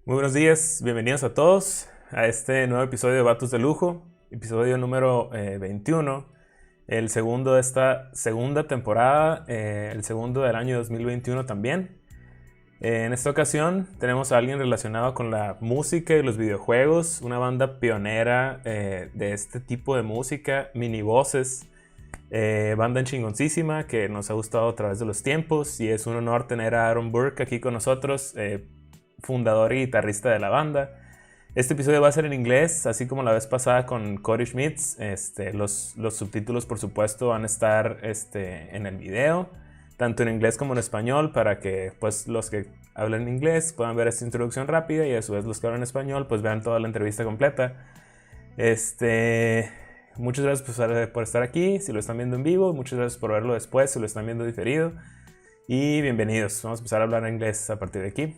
Muy buenos días, bienvenidos a todos a este nuevo episodio de Vatos de Lujo, episodio número 21, el segundo de esta segunda temporada, el segundo del año 2021 también. En esta ocasión tenemos a alguien relacionado con la música y los videojuegos, una banda pionera de este tipo de música, Minibosses, banda chingoncísima que nos ha gustado a través de los tiempos, y es un honor tener a Aaron Burke aquí con nosotros, fundador y guitarrista de la banda. Este episodio va a ser en inglés, así como la vez pasada con Cody Schmitz. Los subtítulos, por supuesto, van a estar en el video, tanto en inglés como en español, para que pues, los que hablan inglés puedan ver esta introducción rápida, y a su vez los que hablan español pues vean toda la entrevista completa. Muchas gracias por estar aquí, si lo están viendo en vivo. Muchas gracias por verlo después, si lo están viendo diferido. Y bienvenidos, vamos a empezar a hablar inglés a partir de aquí.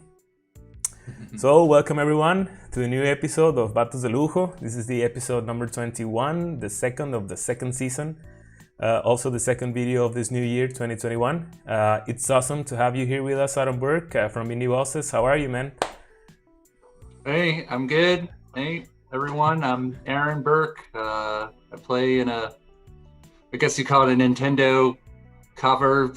So, welcome everyone to the new episode of Vatos de Lujo. This is the episode number 21, the second of the second season. Also the second video of this new year, 2021. It's awesome to have you here with us, Aaron Burke from Minibosses. How are you, man? Hey, I'm good. Hey, everyone. I'm Aaron Burke. I play in I guess you call it a Nintendo cover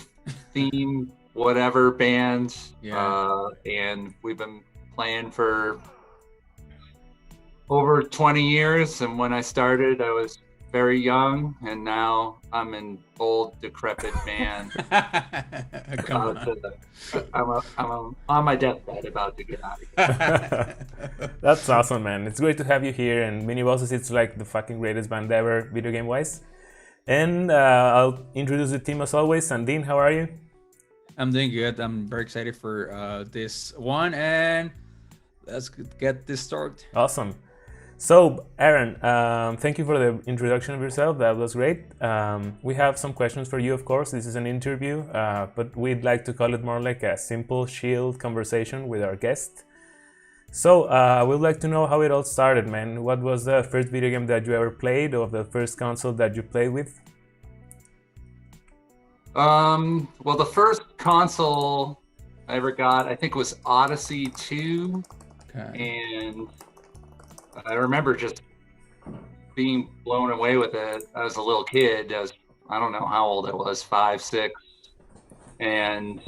theme, whatever band. Yeah. And we've been playing for over 20 years. And when I started, I was very young, and now I'm an old, decrepit man. Come on. I'm on my deathbed, about to get out of here. That's awesome, man. It's great to have you here. And Minibosses, it's like the fucking greatest band ever, video game wise. And I'll introduce the team as always. Sandin, how are you? I'm doing good. I'm very excited for this one, and let's get this started. Awesome. So, Aaron, thank you for the introduction of yourself. That was great. We have some questions for you, of course. This is an interview, but we'd like to call it more like a simple, chilled conversation with our guest. So, we'd like to know how it all started, man. What was the first video game that you ever played, or the first console that you played with? Well, the first console I ever got, I think, was Odyssey 2. Okay. And I remember just being blown away with it. I was a little kid. I don't know how old I was, 5, 6. And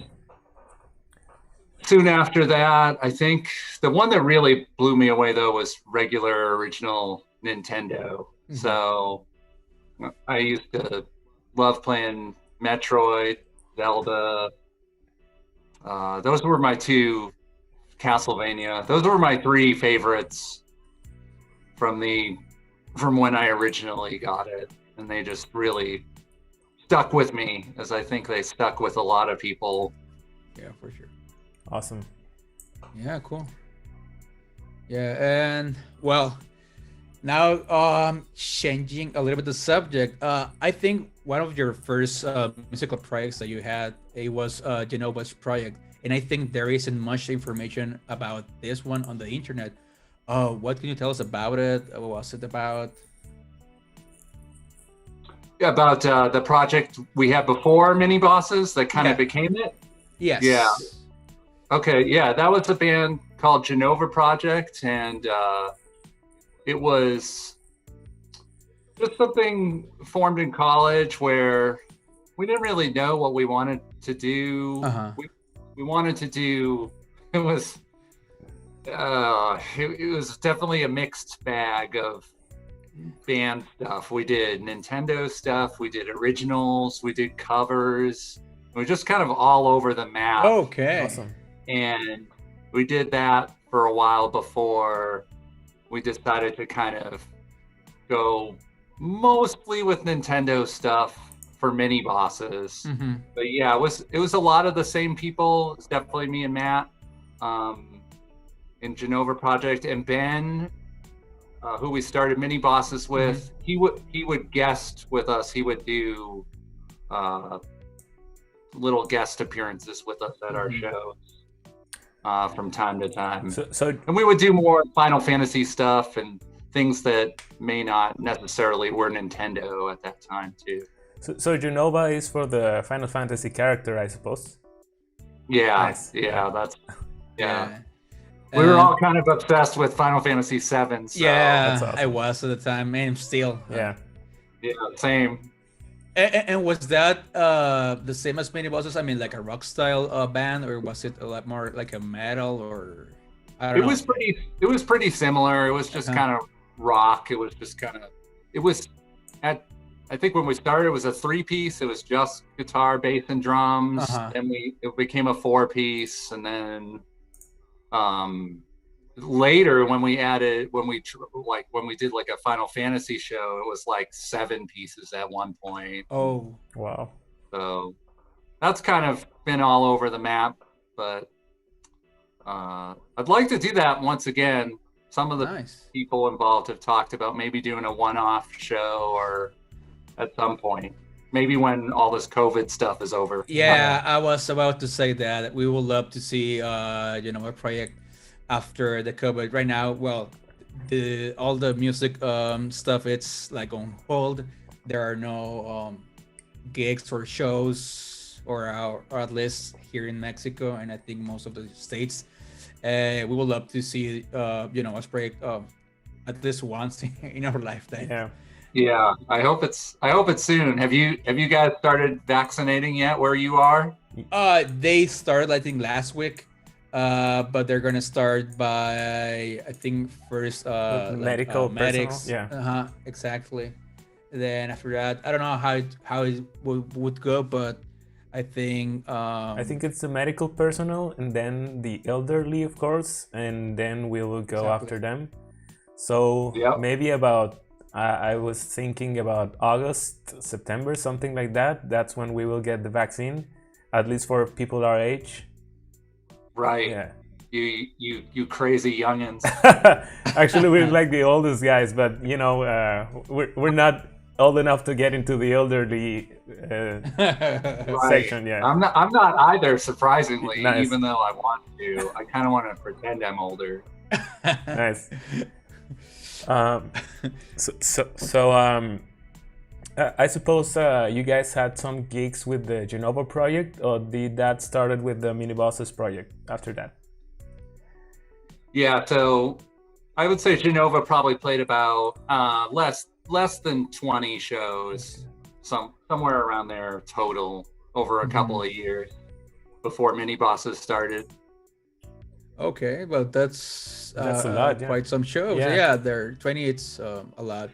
soon after that, I think the one that really blew me away, though, was regular original Nintendo. Mm-hmm. So I used to love playing Metroid, Zelda. Those were my 2, Castlevania. Those were my 3 favorites from when I originally got it, and they just really stuck with me, as I think they stuck with a lot of people. Yeah, for sure. Awesome. Yeah, cool. Yeah, and well, now changing a little bit the subject, I think one of your first musical projects that you had, it was Genova's project, and I think there isn't much information about this one on the internet. What can you tell us about it? What was it about? About the project we had before Minibosses that kind of became it? Yes. Yeah. Okay, yeah, that was a band called Genova Project, and it was just something formed in college where we didn't really know what we wanted to do. Uh-huh. We wanted to do, it was definitely a mixed bag of band stuff. We did Nintendo stuff, we did originals, we did covers. We were just kind of all over the map. Okay. Awesome. And we did that for a while before we decided to kind of go mostly with Nintendo stuff for Minibosses. Mm-hmm. But yeah, it was a lot of the same people. It's definitely me and Matt in Genova Project, and Ben, who we started Minibosses with. Mm-hmm. He would guest with us. He would do little guest appearances with us at our shows from time to time. And we would do more Final Fantasy stuff and things that may not necessarily were Nintendo at that time too. So Genova is for the Final Fantasy character, I suppose? Yeah, nice. Yeah, that's, yeah. We were all kind of obsessed with Final Fantasy VII. So. Yeah, awesome. I was at the time, and I'm still. Yeah. Yeah, same. And was that the same as Minibosses? I mean, like a rock style band, or was it a lot more like a metal, or I don't know? It was pretty similar. It was just kind of rock. It was just kind of. It was I think when we started, it was a 3-piece. It was just guitar, bass, and drums. Then it became a 4-piece, and then later when we did like a Final Fantasy show, it was like 7 pieces at one point. Oh, wow. So that's kind of been all over the map, but I'd like to do that once again. Some of the people involved have talked about maybe doing a one-off show or at some point, maybe when all this COVID stuff is over. Yeah, I was about to say that we would love to see a project after the COVID. Right now, well, all the music stuff, it's like on hold. There are no gigs or shows, or at least here in Mexico, and I think most of the states. We would love to see a project at least once in our lifetime. Yeah, I hope it's soon. Have you guys started vaccinating yet where you are? They started, I think, last week, but they're gonna start by, I think, first medics. Yeah. Exactly. Then after that, I don't know how it would go, but I think it's the medical personnel, and then the elderly, of course, and then we will go after them. So maybe about. I was thinking about August, September, something like that. That's when we will get the vaccine, at least for people our age. Right. Yeah. You crazy youngins. Actually, we're like the oldest guys, but we're not old enough to get into the elderly section. Yeah. I'm not either. Surprisingly, even though I want to, I kind of want to pretend I'm older. Nice. I suppose you guys had some gigs with the Genova project, or did that started with the Minibosses project after that? Yeah, so I would say Genova probably played about less than 20 shows, somewhere around there total over a couple of years before Minibosses started. Okay, well that's a lot, quite some shows. Yeah, there 20. It's a lot.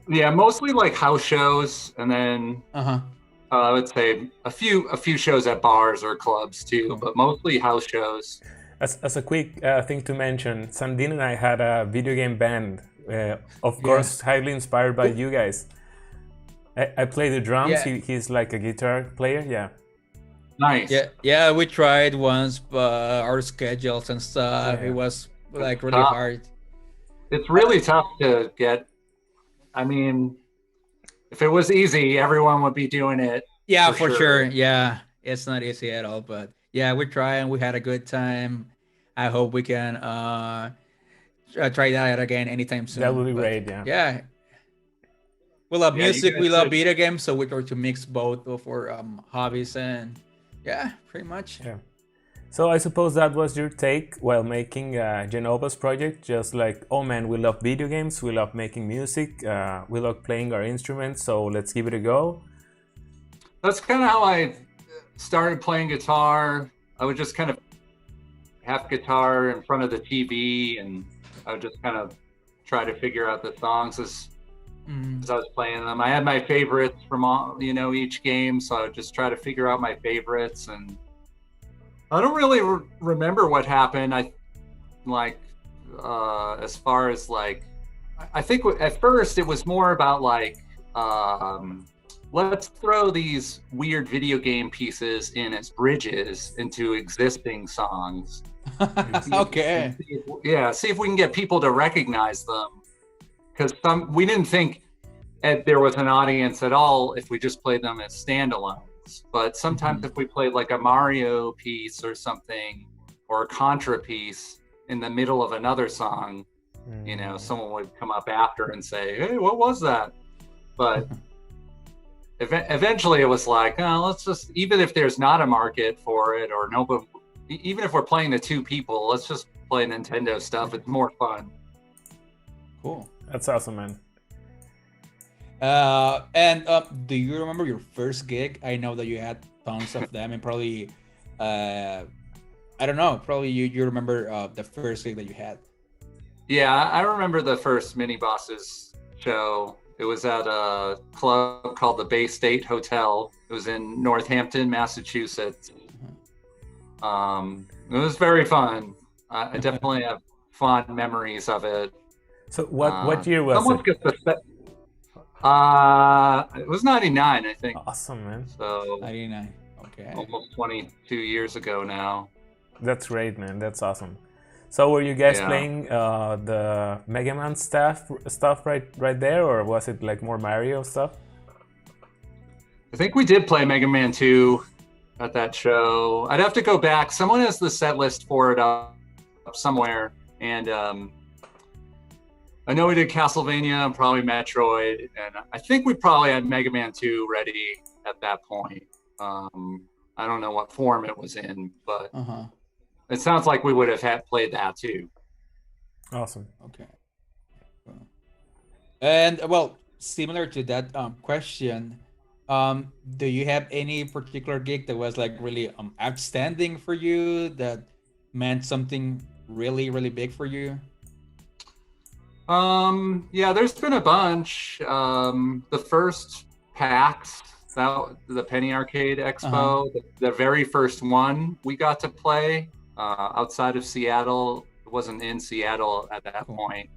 Yeah, mostly like house shows, and then I would say a few shows at bars or clubs too, but mostly house shows. As a quick thing to mention, Sandin and I had a video game band, of course, highly inspired by you guys. I play the drums. He's like a guitar player. Yeah. Nice. Yeah, we tried once, but our schedules and stuff, it was like really hard. It's really tough to get. I mean, if it was easy, everyone would be doing it. Yeah, for sure. Yeah, it's not easy at all, but yeah, we tried and we had a good time. I hope we can try that again anytime soon. That would be great. Yeah. We love music. We love video games, so we try to mix both of our hobbies and. Yeah, pretty much. Yeah. So I suppose that was your take while making Genova's project. Just like, oh man, we love video games, we love making music, we love playing our instruments, so let's give it a go. That's kind of how I started playing guitar. I would just kind of have guitar in front of the TV, and I would just kind of try to figure out the songs as I was playing them. I had my favorites from all, each game, so I would just try to figure out my favorites. And I don't really remember what happened. As far as I think at first it was more about let's throw these weird video game pieces in as bridges into existing songs. Okay. See if we can get people to recognize them. Because we didn't think there was an audience at all if we just played them as standalones. But sometimes if we played like a Mario piece or something, or a Contra piece in the middle of another song, someone would come up after and say, "Hey, what was that?" But eventually it was like, oh, let's just, even if there's not a market for it or no, but even if we're playing the two people, let's just play Nintendo stuff. It's more fun. Cool. That's awesome, man. And do you remember your first gig? I know that you had tons of them, and probably, I don't know, probably you remember the first gig that you had. Yeah, I remember the first Minibosses show. It was at a club called the Bay State Hotel. It was in Northampton, Massachusetts. It was very fun. I definitely have fond memories of it. So what year was someone it? gets it was 99, I think. Awesome, man. So 99. Okay. almost 22 years ago now. That's great, man. That's awesome. So were you guys playing the Mega Man stuff right there, or was it like more Mario stuff? I think we did play Mega Man 2 at that show. I'd have to go back. Someone has the set list for it up somewhere, and I know we did Castlevania and probably Metroid, and I think we probably had Mega Man 2 ready at that point. I don't know what form it was in, but it sounds like we would have played that too. Awesome. Okay. And well, similar to that question, do you have any particular gig that was like really outstanding for you, that meant something really, really big for you? Yeah, there's been a bunch. The first PAX, the Penny Arcade Expo, the very first one we got to play outside of Seattle. It wasn't in Seattle at that point,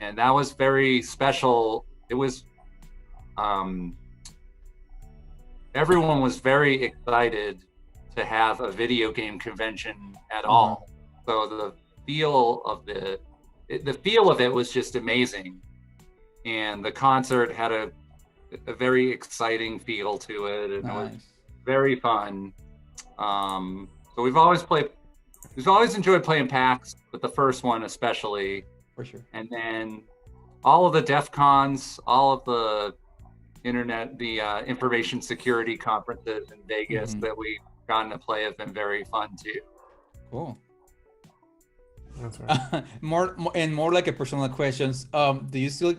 and that was very special. It was everyone was very excited to have a video game convention at all. So the feel of it was just amazing, and the concert had a very exciting feel to it, and it was very fun. So we've always enjoyed playing PAX, but the first one especially. For sure. And then all of the DEF CONs, all of the information security conferences in Vegas that we've gotten to play have been very fun too. Cool. That's right. more like a personal questions. Do you still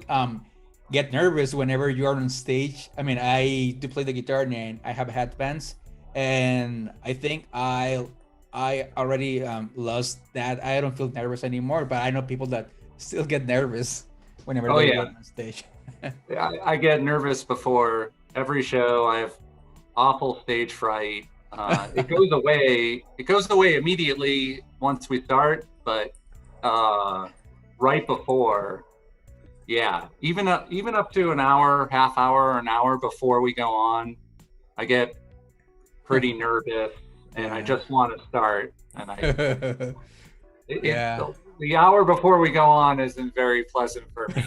get nervous whenever you are on stage? I mean, I do play the guitar and I have headbands, and I think I already lost that. I don't feel nervous anymore, but I know people that still get nervous whenever they go on stage. I get nervous before every show. I have awful stage fright. It goes away. It goes away immediately once we start, but right before, even up to an hour, half hour, an hour before we go on, I get pretty nervous, and I just want to start. And the hour before we go on isn't very pleasant for me.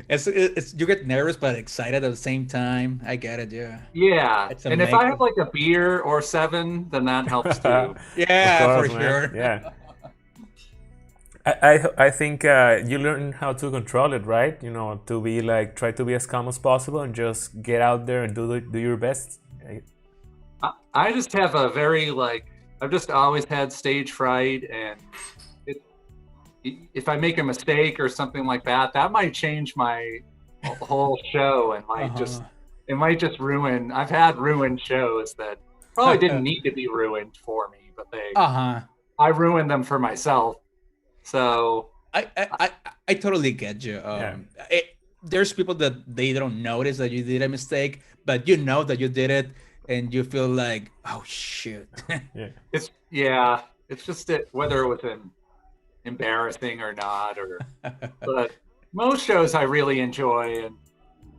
It's you get nervous but excited at the same time. I get it, Yeah, and if I have like a beer or 7, then that helps too. For sure. Yeah. I think you learn how to control it, right? You know, to be like, try to be as calm as possible and just get out there and do your best. I just have a very I've just always had stage fright, and if I make a mistake or something like that, that might change my whole show and it might just ruin. I've had ruined shows that probably didn't need to be ruined for me, but I ruined them for myself. So I totally get you. There's people that they don't notice that you did a mistake, but you know that you did it, and you feel like, oh shoot. It's just whether it was embarrassing or not, but most shows I really enjoy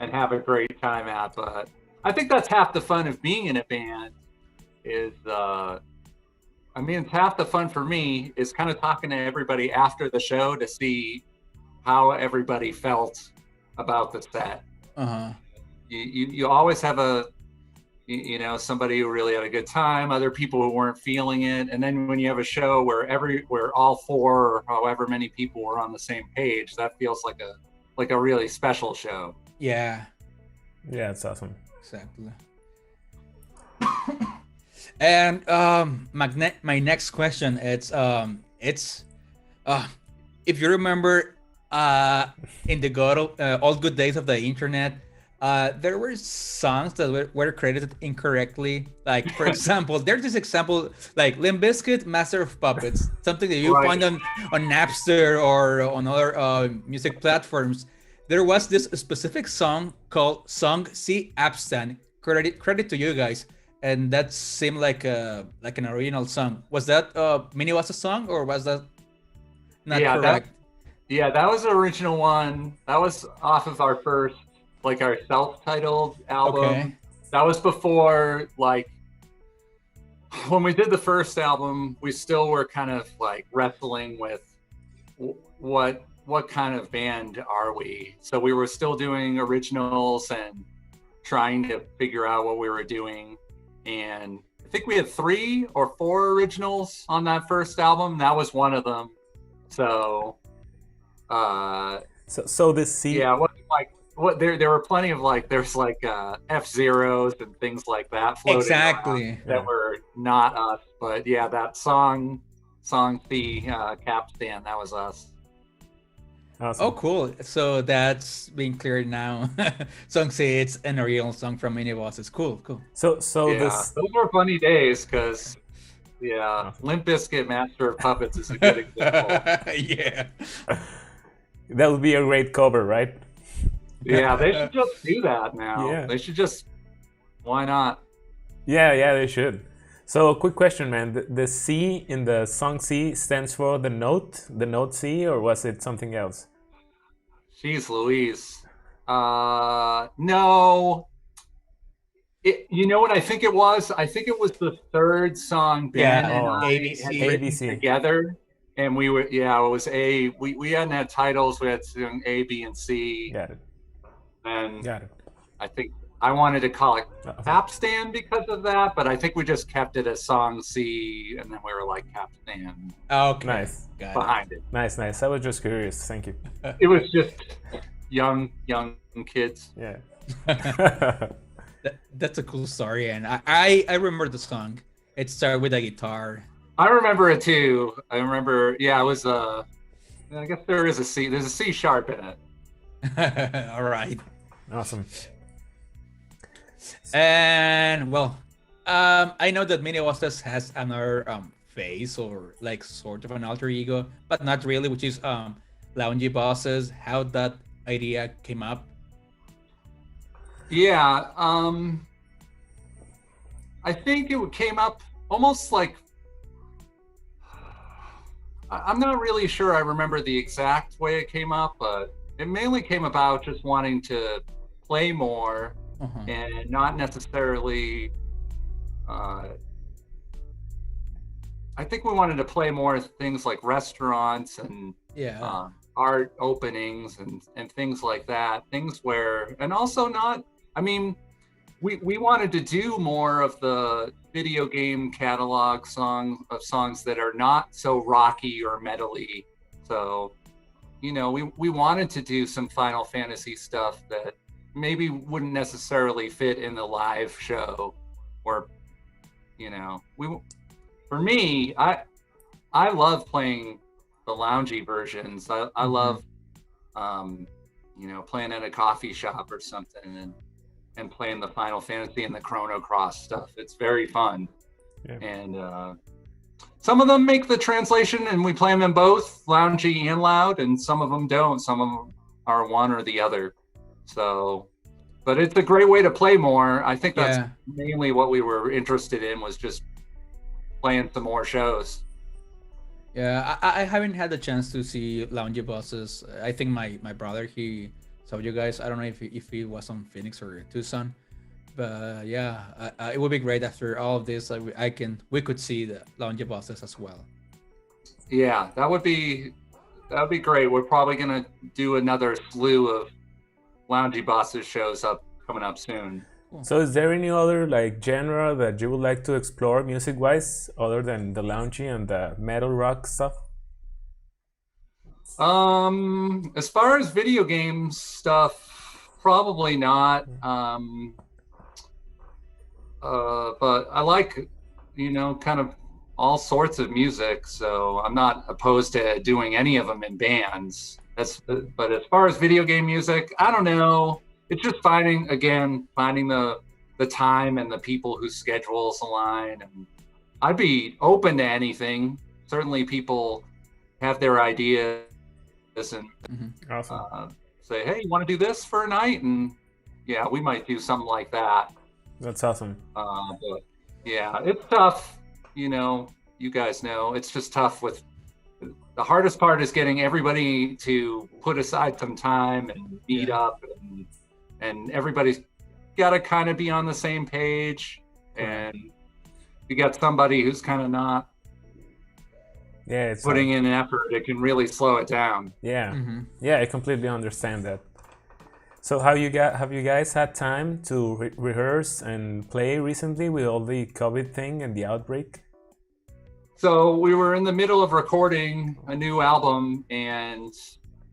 and have a great time at. But I think that's half the fun of being in a band is it's half the fun for me is kind of talking to everybody after the show to see how everybody felt about the set. You always have somebody who really had a good time, other people who weren't feeling it, and then when you have a show where all 4 or however many people were on the same page, that feels like a really special show. Yeah, it's awesome. Exactly. And my next question is, it's if you remember in the old good days of the internet, there were songs that were credited incorrectly. Like, for example, there's this example like Limp Bizkit, Master of Puppets, something that you find on Napster or on other music platforms. There was this specific song called Song C Abstain. Credit to you guys, and that seemed like an original song. Was that Minibosses song, or was that not correct? That was the original one. That was off of our first, like, our self-titled album. Okay. That was before, like, when we did the first album, we still were kind of like wrestling with what kind of band are we? So we were still doing originals and trying to figure out what we were doing. And I think we had 3 or 4 originals on that first album. That was one of them. So so this C. Yeah, there were plenty of, like, there's like F-Zeros and things like that floating around that were not us. But yeah, that song C, Capstan, that was us. Awesome. Oh, cool. So that's being cleared now. Song C, it's an original song from Minibosses. Cool. So those were funny days, because Limp Bizkit, Master of Puppets is a good example. Yeah. That would be a great cover, right? Yeah, they should just do that now. Yeah. They should just, why not? Yeah, they should. So, a quick question, man. The C in the song C stands for the note C, or was it something else? Jeez Louise. No. You know what I think it was? I think it was the third song Ben and I had written together. And we were, it was A. We hadn't had titles. We had sung A, B, and C. Got it. And I think I wanted to call it Capstan because of that, but I think we just kept it as song C, and then we were like Capstan. Okay. Nice. Behind it. Nice. I was just curious. Thank you. It was just young kids. Yeah. That's a cool story, and I remember the song. It started with a guitar. I remember it too. I remember, it was I guess there is a C. There's a C sharp in it. All right. Awesome. And well, I know that Minibosses has another face, or like sort of an alter ego, but not really, which is Loungy Bosses. How that idea came up? Yeah, I think it came up almost like, I'm not really sure I remember the exact way it came up, but it mainly came about just wanting to play more and not necessarily, I think we wanted to play more things like restaurants and art openings and things like that. Things where, and also we wanted to do more of the video game catalog songs that are not so rocky or metally. So, we wanted to do some Final Fantasy stuff that maybe wouldn't necessarily fit in the live show, or, for me, I love playing the loungy versions. I love, playing at a coffee shop or something and playing the Final Fantasy and the Chrono Cross stuff. It's very fun. Yeah. And some of them make the translation and we play them in both loungy and loud, and some of them don't. Some of them are one or the other. So, but it's a great way to play more. I think that's mainly what we were interested in, was just playing some more shows. Yeah, I haven't had the chance to see Loungy Bosses. I think my brother, he saw you guys. I don't know if he was on Phoenix or Tucson, but it would be great after all of this. We could see the Loungy Bosses as well. Yeah, that would be great. We're probably gonna do another slew of Loungy Bosses shows coming up soon. So is there any other genre that you would like to explore music-wise, other than the loungy and the metal rock stuff? As far as video game stuff, probably not. But I like, kind of all sorts of music, so I'm not opposed to doing any of them in bands. But as far as video game music, I don't know. It's just finding the time and the people whose schedules align. And I'd be open to anything. Certainly, people have their ideas and Awesome. say, "Hey, you want to do this for a night?" And yeah, we might do something like that. That's awesome. But yeah, it's tough. You guys know it's just tough. With the hardest part is getting everybody to put aside some time and meet up, and everybody's got to kind of be on the same page. And you got somebody who's kind of not it's putting in effort, it can really slow it down. Yeah, I completely understand that. So have you guys had time to rehearse and play recently with all the COVID thing and the outbreak? So we were in the middle of recording a new album, and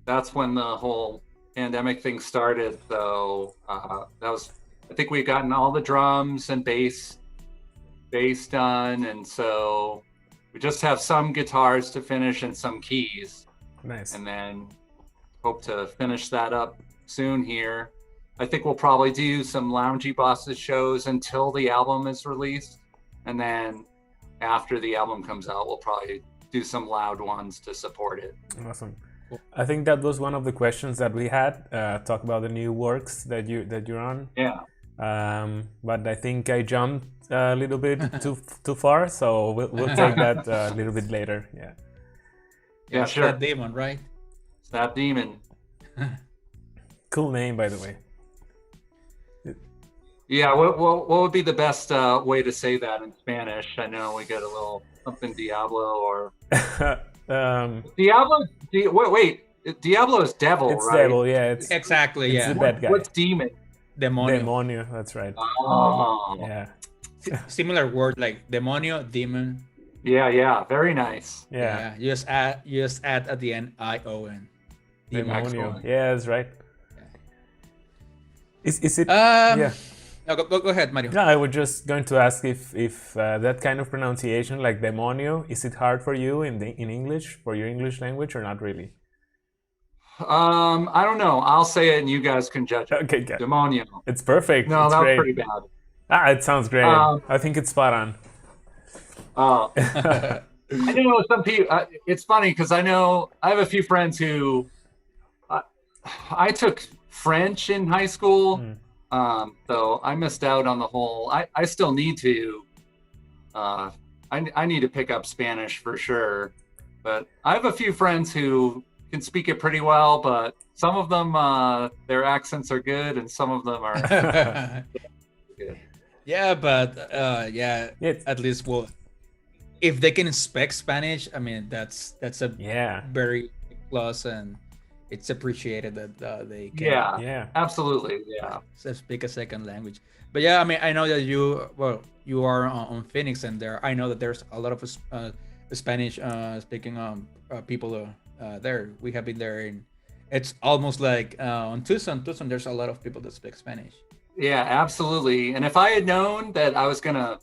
that's when the whole pandemic thing started. So I think we'd gotten all the drums and bass done, and so we just have some guitars to finish and some keys. Nice. And then hope to finish that up soon here. I think we'll probably do some loungy bosses shows until the album is released, and then after the album comes out, we'll probably do some loud ones to support it. Awesome. I think that was one of the questions that we had. Talk about the new works that you're on. Yeah. But I think I jumped a little bit too far, so we'll take that a little bit later. Yeah, sure. That demon, right? That demon. Cool name, by the way. Yeah, what would be the best way to say that in Spanish? I know we got a little something Diablo or Diablo. Wait, Diablo is devil, it's right? devil, yeah. It's Exactly, it's yeah. the bad guy. What's demon? Demonio. Demonio, that's right. Oh, Yeah. Similar word like demonio, demon. yeah, very nice. Yeah. You just add at the end ION. Demonio. Excellent. Yeah, that's right. Is it? Yeah. No, go ahead, Mario. No, I was just going to ask if that kind of pronunciation, like demonio, is it hard for you in English, for your English language, or not really? I don't know. I'll say it and you guys can judge it. Okay, good. Demonio. It's perfect. No, it's that was great. pretty bad. It sounds great. I think it's spot on. I know some people. It's funny because I have a few friends who I took French in high school, so I missed out on the whole. I still need to. I need to pick up Spanish for sure, but I have a few friends who can speak it pretty well, but some of them their accents are good, and some of them are good. Yeah, but at least if they can speak Spanish, I mean that's a very plus, and it's appreciated that they can. Yeah, absolutely. Yeah, speak a second language. But yeah, I mean, I know that you are on Phoenix, and I know that there's a lot of Spanish speaking people there. We have been there, and it's almost like on Tucson. There's a lot of people that speak Spanish. Yeah, absolutely. And if I had known that I was gonna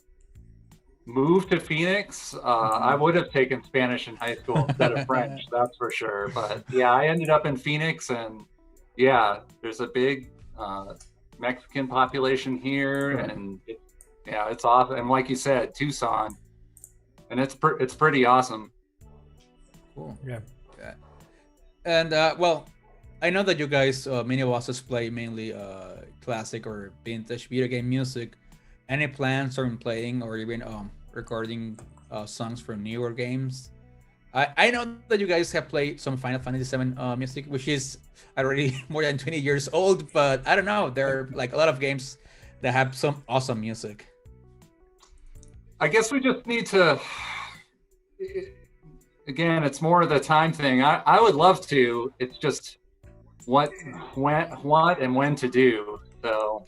move to Phoenix, I would have taken Spanish in high school instead of French. That's for sure. But yeah, I ended up in Phoenix, and yeah, there's a big Mexican population here, and it's awesome. And like you said, Tucson, and it's pretty awesome. Cool. Yeah. And I know that you guys, Minibosses, play mainly classic or vintage video game music. Any plans on playing or even recording songs from newer games? I know that you guys have played some Final Fantasy VII music, which is already more than 20 years old, but I don't know. There are like a lot of games that have some awesome music. I guess we just need to... Again, it's more of the time thing. I would love to. It's just what and when to do. So,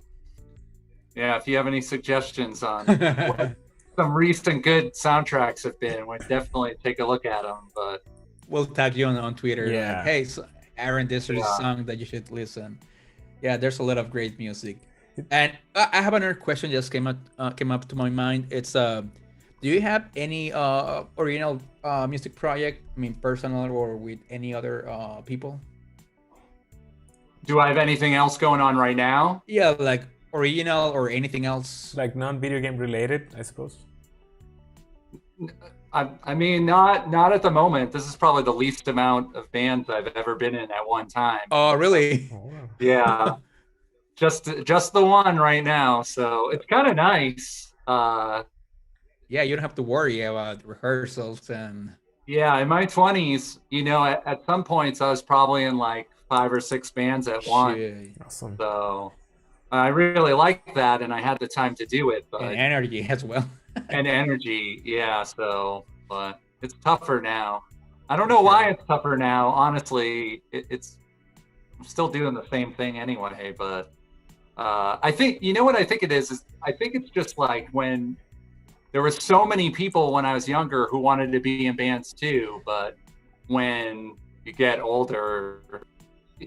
yeah, if you have any suggestions on what some recent good soundtracks have been, we'd definitely take a look at them. But we'll tag you on Twitter. Yeah. Like, hey, so Aaron, this is a song that you should listen. Yeah, there's a lot of great music. And I have another question just came up to my mind. It's Do you have any original music project? I mean, personal or with any other people? Do I have anything else going on right now? Yeah, like original or anything else. Like non-video game related, I suppose. I mean, not at the moment. This is probably the least amount of bands I've ever been in at one time. Oh, really? Oh, wow. Yeah, just the one right now. So it's kind of nice. Yeah, you don't have to worry about rehearsals and. Yeah, in my 20s, you know, at some points I was probably in like 5 or 6 bands at once. Shit. Awesome. So I really liked that, and I had the time to do it. But And energy as well. and energy, yeah. So, but it's tougher now. I don't know why it's tougher now. Honestly, it's I'm still doing the same thing anyway. But I think you know what I think it is I think it's just like when there were so many people when I was younger who wanted to be in bands too. But when you get older,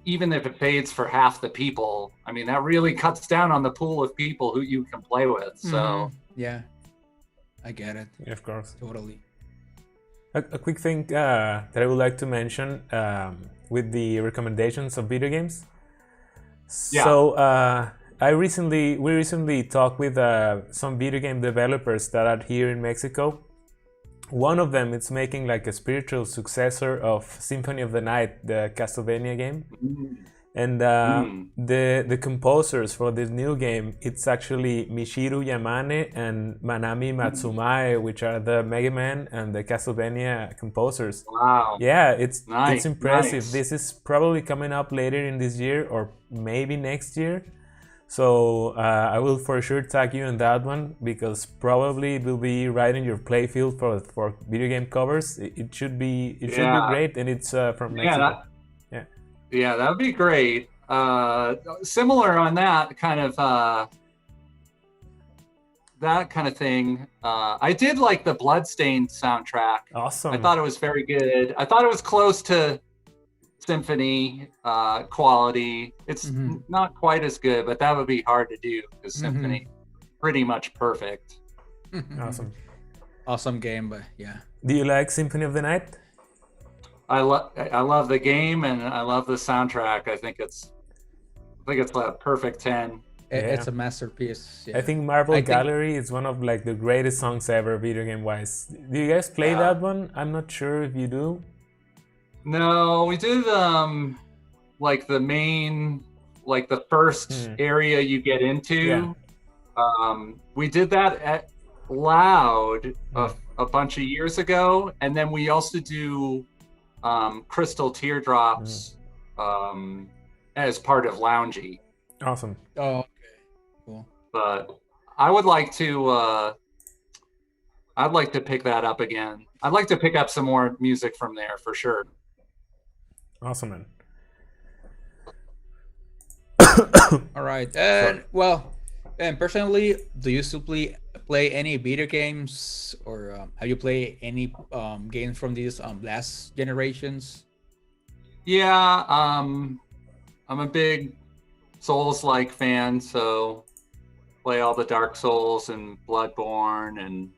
even if it fades for half the people, I mean that really cuts down on the pool of people who you can play with. So yeah. I get it. Yeah, of course. Totally. A quick thing that I would like to mention with the recommendations of video games. Yeah. So we recently talked with some video game developers that are here in Mexico. One of them is making like a spiritual successor of Symphony of the Night, the Castlevania game. And the composers for this new game, it's actually Michiru Yamane and Manami Matsumae, which are the Mega Man and the Castlevania composers. Wow. Yeah, it's impressive. Nice. This is probably coming up later in this year or maybe next year. So I will for sure tag you in that one because probably it will be right in your playfield for video game covers. It should be great, and it's from Mexico. Yeah, that would be great. Similar on that kind of thing. I did like the Bloodstained soundtrack. Awesome. I thought it was very good. I thought it was close to Symphony quality. It's not quite as good, but that would be hard to do because Symphony pretty much perfect. Awesome game, but yeah. Do you like Symphony of the Night? I love the game and I love the soundtrack. I think it's a perfect 10. It's a masterpiece. Yeah. I think Marble Gallery is one of like the greatest songs ever, video game wise. Do you guys play that one? I'm not sure if you do. No, we did like the main, like the first area you get into. We did that at Loud a bunch of years ago, and then we also do Crystal Teardrops as part of Loungy. Awesome. Oh, okay. Cool. But I would like to I'd like to pick that up again. I'd like to pick up some more music from there for sure. Awesome, man. All right. And and personally, do you still play any video games, or have you played any games from these last generations? Yeah, I'm a big Souls-like fan, so play all the Dark Souls and Bloodborne and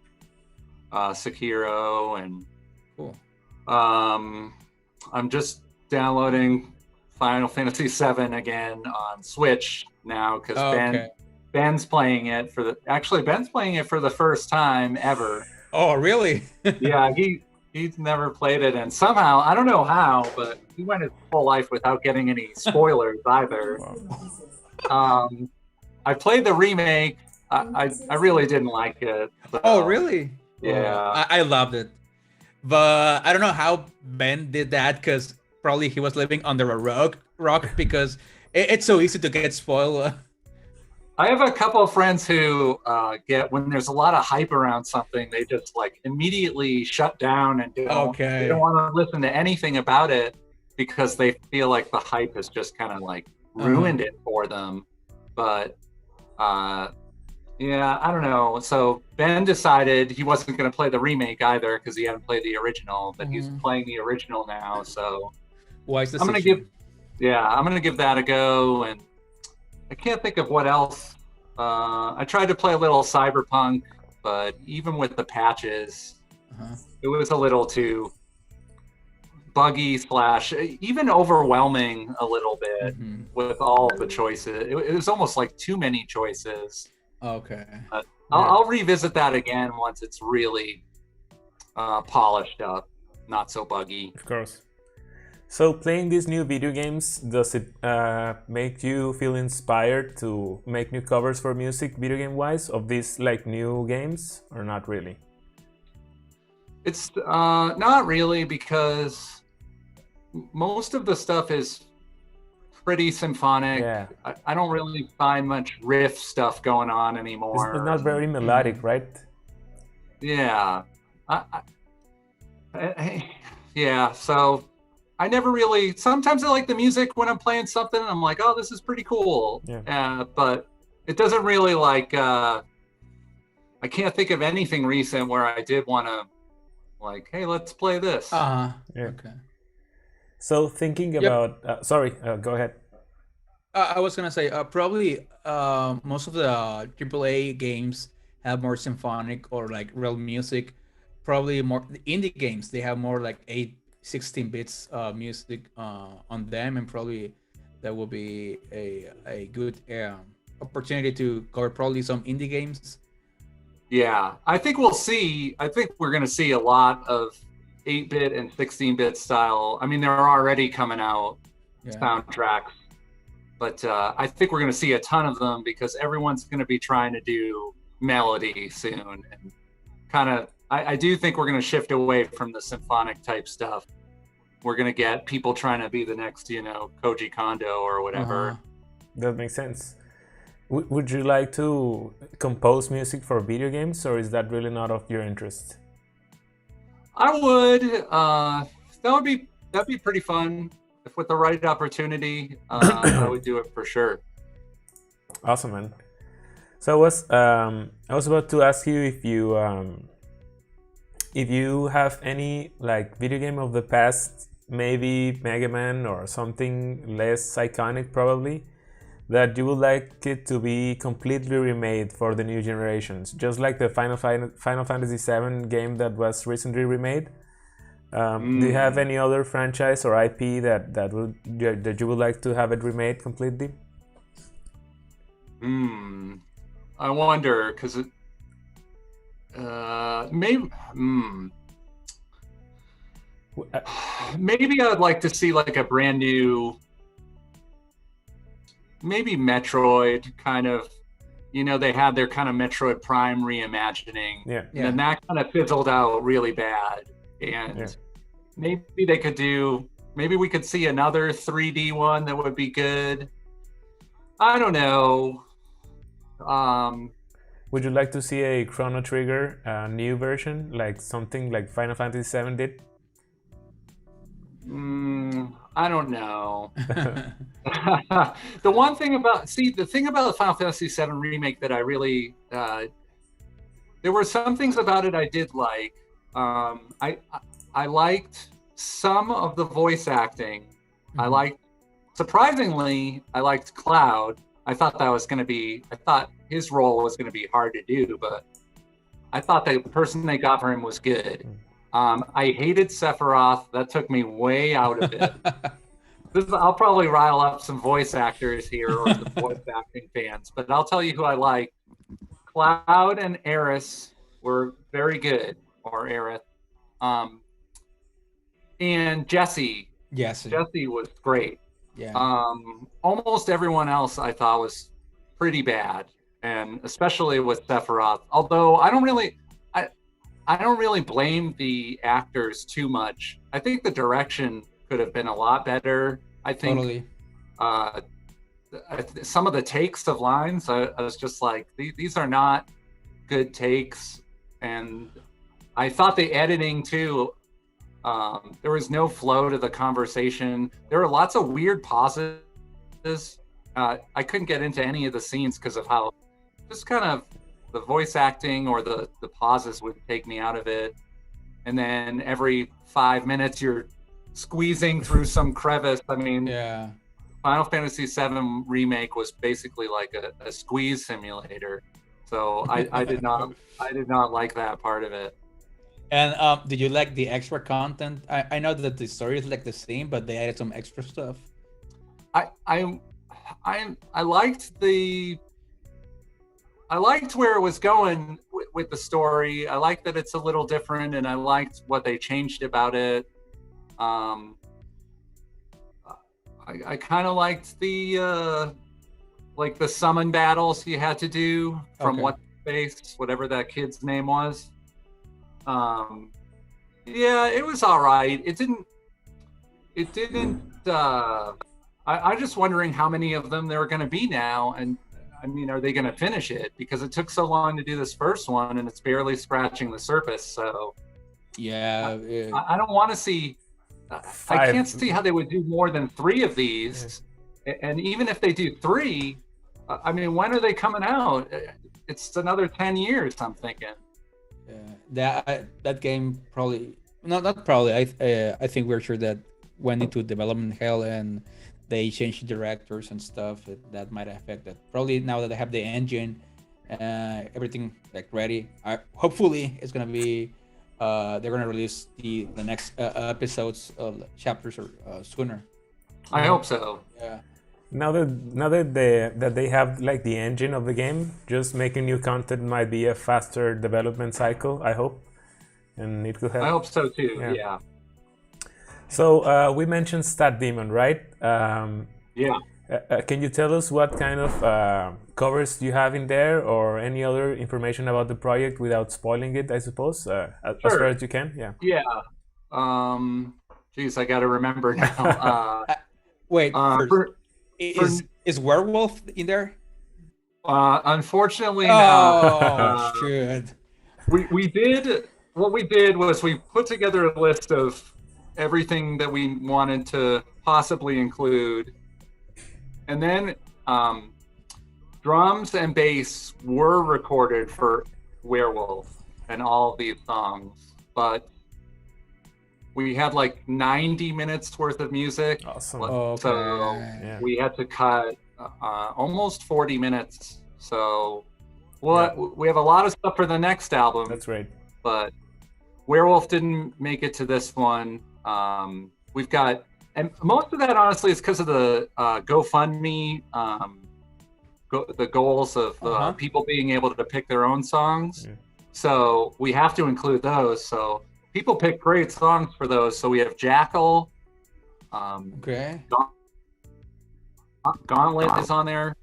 Sekiro, and cool. I'm just downloading Final Fantasy VII again on Switch now because Ben's playing it for the first time ever. Oh, really? Yeah, he's never played it, and somehow I don't know how, but he went his whole life without getting any spoilers either. I played the remake. I really didn't like it. So, oh, really? Yeah, I loved it, but I don't know how Ben did that because probably he was living under a rock because it's so easy to get spoiled. I have a couple of friends who get when there's a lot of hype around something, they just like immediately shut down and they don't want to listen to anything about it because they feel like the hype has just kind of like ruined it for them. But yeah, I don't know. So Ben decided he wasn't going to play the remake either because he hadn't played the original, but he's playing the original now. So wise I'm gonna give that a go, and I can't think of what else. I tried to play a little Cyberpunk, but even with the patches, it was a little too buggy slash even overwhelming a little bit with all the choices. It was almost like too many choices. Okay. I'll revisit that again once it's really polished up, not so buggy. Of course. So playing these new video games, does it make you feel inspired to make new covers for music, video game wise, of these like new games, or not really? It's not really, because most of the stuff is pretty symphonic. Yeah. I don't really find much riff stuff going on anymore. It's not very melodic, right? Yeah. Yeah, so I never really, sometimes I like the music when I'm playing something and I'm like, oh, this is pretty cool. Yeah. But it doesn't really like, I can't think of anything recent where I did want to like, hey, let's play this. Yeah. Okay. So thinking about, go ahead. I was gonna say probably most of the AAA games have more symphonic or like real music. Probably more the indie games, they have more like 16 bits music on them, and probably that will be a good opportunity to cover probably some indie games. Yeah, I think we'll see. I think we're going to see a lot of 8-bit and 16-bit style. I mean, they're already coming out soundtracks, but I think we're going to see a ton of them because everyone's going to be trying to do melody soon. And kind of, I do think we're going to shift away from the symphonic type stuff. We're going to get people trying to be the next, Koji Kondo or whatever. That makes sense. Would you like to compose music for video games, or is that really not of your interest? I would. That'd be pretty fun. If with the right opportunity, I would do it for sure. Awesome, man. So I was about to ask you if you have any like video game of the past, maybe Mega Man or something less iconic probably, that you would like it to be completely remade for the new generations, just like the Final Fantasy VII game that was recently remade. Do you have any other franchise or IP that you would like to have it remade completely? I wonder, because maybe I'd like to see like a brand new, maybe Metroid kind of, they had their kind of Metroid Prime reimagining. And that kind of fizzled out really bad. And maybe they could maybe we could see another 3D one that would be good. I don't know. Would you like to see a Chrono Trigger new version, like something like Final Fantasy VII did? I don't know. The thing about the Final Fantasy VII remake that I really, there were some things about it I did like. I liked some of the voice acting. Surprisingly, I liked Cloud. I thought his role was going to be hard to do, but I thought the person they got for him was good. I hated Sephiroth. That took me way out of it. I'll probably rile up some voice actors here or some voice acting fans, but I'll tell you who I like. Cloud and Aerith were very good, or Aerith. And Jessie. Yes. Jessie was great. Yeah. Almost everyone else I thought was pretty bad, and especially with Sephiroth. Although I don't really blame the actors too much. I think the direction could have been a lot better. I think some of the takes of lines, I was just like, these are not good takes. And I thought the editing too, there was no flow to the conversation. There were lots of weird pauses. I couldn't get into any of the scenes because of how just kind of the voice acting or the pauses would take me out of it. And then every 5 minutes you're squeezing through some crevice. I mean, Final Fantasy VII Remake was basically like a squeeze simulator. So I did not like that part of it. And did you like the extra content? I know that the story is like the same, but they added some extra stuff. I liked where it was going with the story. I liked that it's a little different, and I liked what they changed about it. I kind of liked the summon battles you had to do from whatever that kid's name was. Yeah, it was all right. It didn't. I'm just wondering how many of them there are going to be now, and I mean, are they going to finish it? Because it took so long to do this first one, and it's barely scratching the surface. So, yeah, I don't want to see. I can't see how they would do more than 3 of these. And even if they do 3, I mean, when are they coming out? It's another 10 years, I'm thinking. Yeah, that game probably not probably. I think we're sure that went into development hell and they changed directors and stuff. That might affect it. Probably now that they have the engine, everything like ready. Hopefully, it's gonna be. They're gonna release the next episodes of chapters or sooner. I hope so. Yeah. Now that they have like the engine of the game, just making new content might be a faster development cycle. I hope, and it could help. I hope so too. Yeah. So we mentioned Stat Demon, right? Yeah. Can you tell us what kind of covers you have in there, or any other information about the project without spoiling it? I suppose as far as you can. Yeah. Yeah. Geez, I got to remember now. Wait. Is Werewolf in there? Unfortunately, no. Shit. We did. What we did was we put together a list of everything that we wanted to possibly include, and then drums and bass were recorded for Werewolf and all of these songs, but we had like 90 minutes worth of music. Awesome. So we had to cut almost 40 minutes. So we have a lot of stuff for the next album. That's right. But Werewolf didn't make it to this one. We've got, and most of that honestly is because of the GoFundMe, the goals of people being able to pick their own songs. So we have to include those. So people pick great songs for those. So we have Jackal. Gauntlet is on there.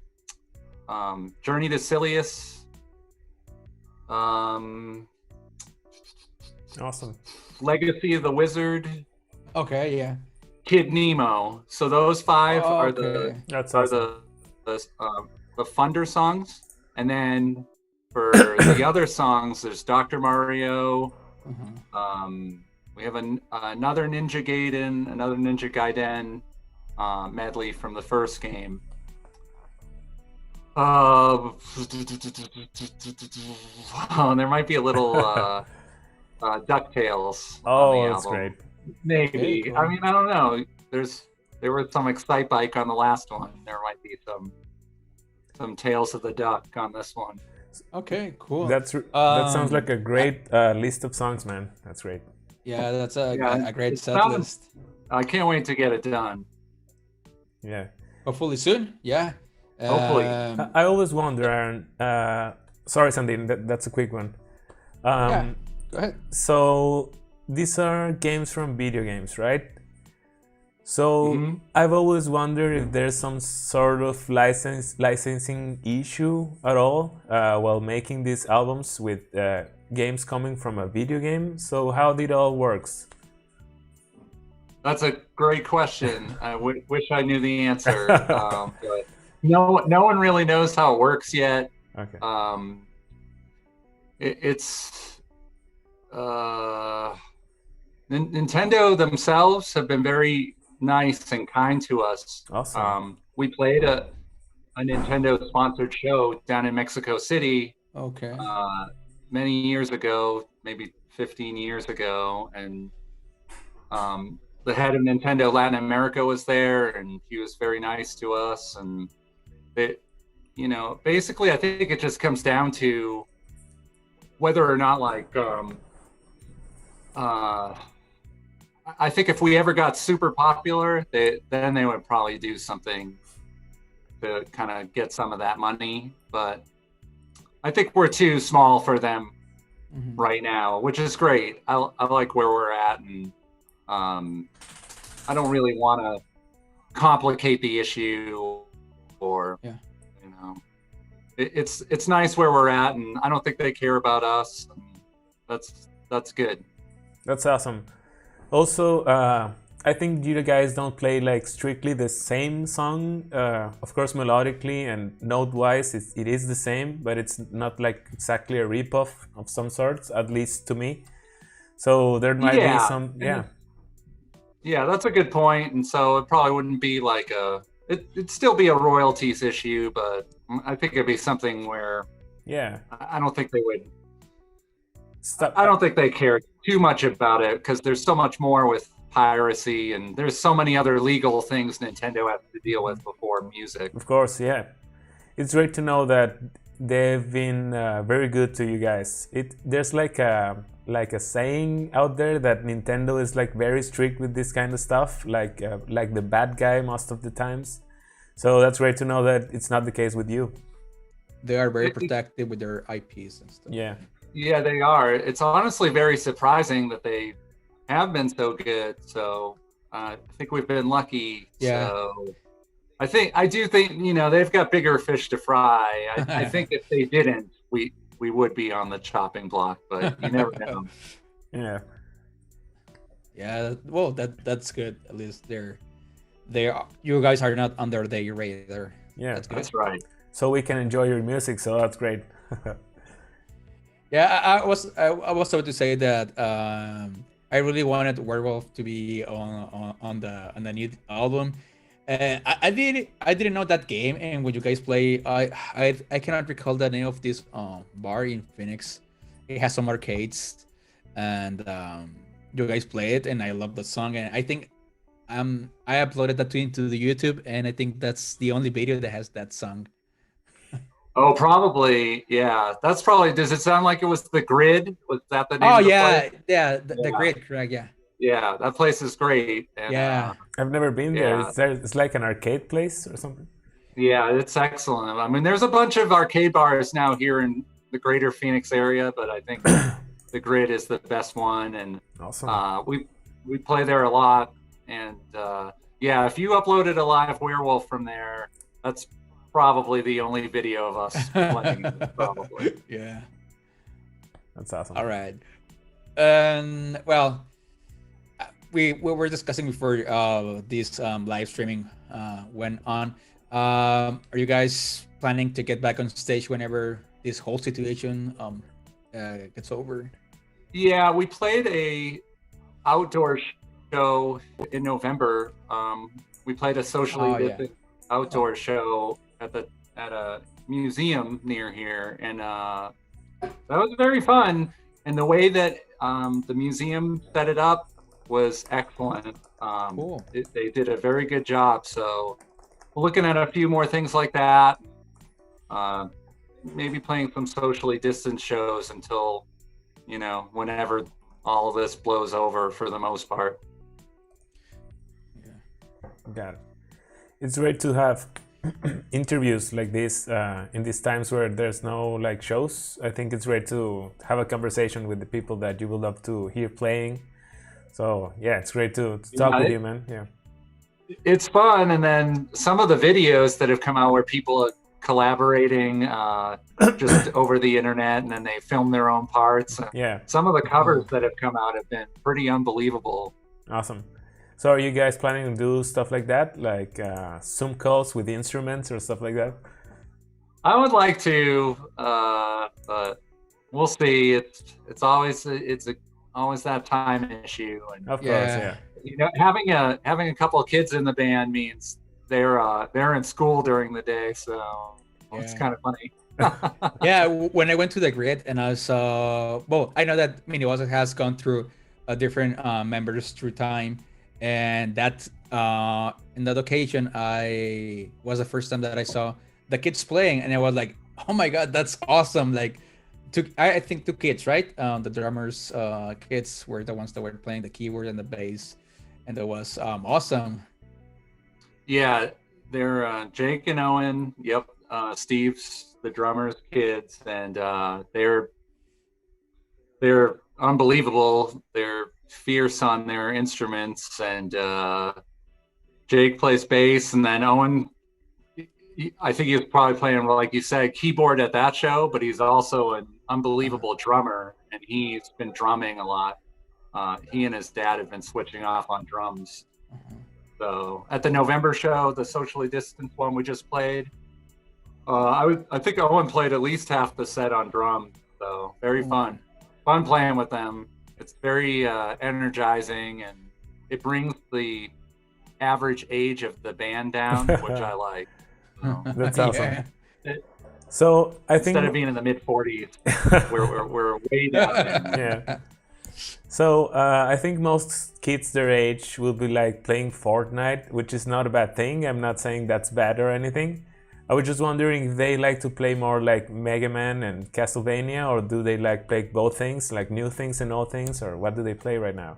Journey to Silius. Awesome. Legacy of the Wizard. Okay, yeah. Kid Nemo. So those 5 are the funder songs, and then for the other songs, there's Dr. Mario. We have another Ninja Gaiden, another Ninja Gaiden medley from the first game. There might be a little DuckTales. Oh, that's great. Maybe. Okay, cool. I mean, I don't know. There was some Excite Bike on the last one. There might be some Tales of the Duck on this one. Okay, cool. That sounds like a great list of songs, man. That's great. Yeah, that's a great set list. I can't wait to get it done. Yeah. Hopefully soon. Yeah. Hopefully. I always wonder, Aaron. Sorry, Sandy. That's a quick one. Yeah, go ahead. So these are games from video games, right? So I've always wondered if there's some sort of licensing issue at all while making these albums with games coming from a video game. So how did it all works? That's a great question. I wish I knew the answer. But no one really knows how it works yet. Okay. Nintendo themselves have been very nice and kind to us. Awesome. We played a Nintendo sponsored show down in Mexico City. Okay. Many years ago, maybe 15 years ago, and the head of Nintendo Latin America was there, and he was very nice to us. And you know, basically, I think it just comes down to whether or not, like, I think if we ever got super popular, then they would probably do something to kind of get some of that money. But I think we're too small for them right now, which is great. I like where we're at, and I don't really want to complicate the issue, or you know, it's nice where we're at, and I don't think they care about us. That's good. That's awesome. Also, I think you guys don't play like strictly the same song. Of course, melodically and note-wise, it is the same, but it's not like exactly a ripoff of some sorts, at least to me. So there might be some, Yeah, that's a good point. And so it probably wouldn't be like it'd still be a royalties issue, but I think it'd be something where I don't think they would. I don't think they care too much about it, because there's so much more with piracy, and there's so many other legal things Nintendo has to deal with before music. Of course, yeah. It's great to know that they've been very good to you guys. There's like a saying out there that Nintendo is like very strict with this kind of stuff, like the bad guy most of the times. So that's great to know that it's not the case with you. They are very protective with their IPs and stuff. Yeah, they are. It's honestly very surprising that they have been so good. So I think we've been lucky. Yeah. So I do think, you know, they've got bigger fish to fry. I think if they didn't, we would be on the chopping block, but you never know. Yeah. Well, that's good. At least you guys are not under their radar. Yeah, that's right. So we can enjoy your music. So that's great. Yeah, I was about to say that I really wanted Werewolf to be on the new album. I didn't know that game, and when you guys play, I cannot recall the name of this bar in Phoenix. It has some arcades, and you guys play it, and I love the song, and I think I uploaded that into the YouTube, and I think that's the only video that has that song. Oh, probably. Yeah, that's probably. Does it sound like it was The Grid? Was that the name? Oh, of the yeah, place? yeah, the Grid, correct? Yeah. Yeah, that place is great. And, I've never been there. It's like an arcade place or something. Yeah, it's excellent. I mean, there's a bunch of arcade bars now here in the greater Phoenix area, but I think The Grid is the best one. And awesome. We play there a lot. And if you uploaded a live Werewolf from there, that's probably the only video of us playing. Probably. Yeah. That's awesome. All right. Well, we were discussing before this live streaming went on. Are you guys planning to get back on stage whenever this whole situation gets over? Yeah, we played a outdoor show in November. We played a socially distanced outdoor show at a museum near here, and that was very fun. And the way that the museum set it up was excellent. Cool. They did a very good job. So we're looking at a few more things like that. Maybe playing some socially distanced shows until, you know, whenever all of this blows over, for the most part. Got it. It's great to have interviews like this in these times where there's no like shows. I think it's great to have a conversation with the people that you would love to hear playing. So yeah, it's great to talk with you, man. Yeah, it's fun. And then some of the videos that have come out where people are collaborating just over the internet, and then they film their own parts. Some of the covers that have come out have been pretty unbelievable. Awesome. So are you guys planning to do stuff like that, like Zoom calls with instruments or stuff like that? I would like to, but we'll see. It's always that time issue. And of course, you know, having a couple of kids in the band means they're in school during the day, so it's kind of funny. Yeah, when I went to the Grid and I saw, I know that Minibosses has gone through different members through time. And that in that occasion, I was the first time that I saw the kids playing, and I was like, oh my god, that's awesome. Like I think 2 kids, right? The drummers kids were the ones that were playing the keyboard and the bass, and it was awesome. Yeah, they're Jake and Owen. Yep, Steve's the drummer's kids, and they're unbelievable. They're fierce on their instruments, and Jake plays bass, and then Owen. I think he was probably playing, like you said, keyboard at that show, but he's also an unbelievable drummer, and he's been drumming a lot. He and his dad have been switching off on drums. So at the November show, the socially distanced one we just played, I think Owen played at least half the set on drums. So very fun playing with them. It's very energizing, and it brings the average age of the band down, which I like. That's awesome. Yeah. So I think instead of being in the mid 40s, we're way down there. Yeah. So I think most kids their age will be like playing Fortnite, which is not a bad thing. I'm not saying that's bad or anything. I was just wondering if they like to play more like Mega Man and Castlevania, or do they like play both things, like new things and old things, or what do they play right now?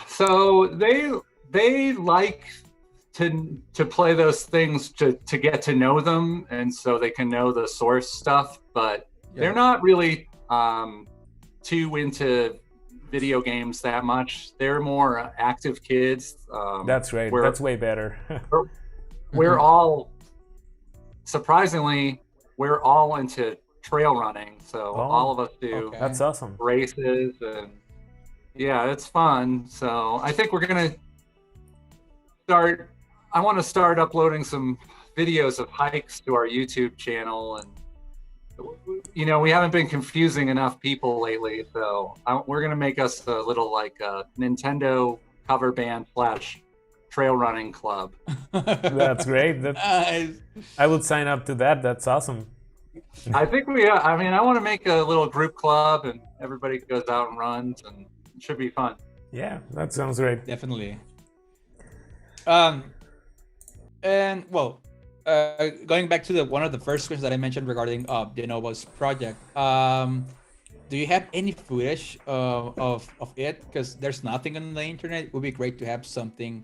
So they like to play those things to get to know them, and so they can know the source stuff, but they're not really too into video games that much. They're more active kids. That's right. That's way better. we're all, surprisingly, we're all into trail running, so all of us do. That's awesome. Races, and yeah, it's fun. So I think we're gonna I want to start uploading some videos of hikes to our YouTube channel, and we haven't been confusing enough people lately, so we're gonna make us a little like a Nintendo cover band / trail running club. That's great. I would sign up to that. That's awesome. I think I want to make a little group club, and everybody goes out and runs, and it should be fun. Yeah, that sounds great. Definitely. And well, going back to one of the first questions that I mentioned regarding the Novo's project, do you have any footage of it? Because there's nothing on the internet. It would be great to have something